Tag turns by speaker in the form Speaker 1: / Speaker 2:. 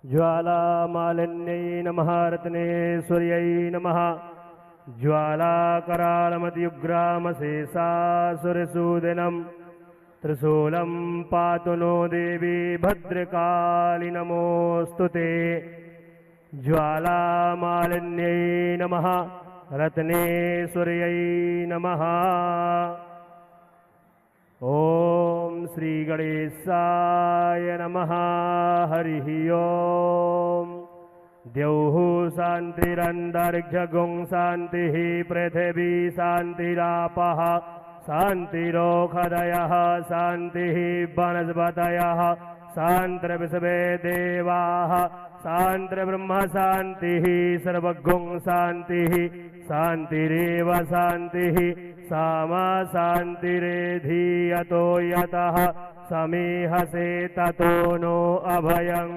Speaker 1: ज्वालामालिन्यै नमः रत्नेश्वर्यै नमः ज्वालाकरालमतियुग्रामशेषासुरसूदनम् त्रिशूलं पातु नो देवी भद्रकाली नमोऽस्तु ते। ज्वालामालिन्यै नमः रत्नेश्वर्यै नमः। ओम श्री गणेशाय नमः। हरिः ओम। द्यौः शान्तिरन्तरिक्षगुं शान्तिः पृथिवी शान्तिरापः शान्तिरोषधयः शान्तिः वनस्पतयः शान्तिर्विश्वे देवाः शान्तिर्ब्रह्म शान्तिः सर्वगुं शान्तिः शान्तिरेव शान्तिः सामा शान्तिरेधि यतो यतः समीहसे ततो नो अभयम्।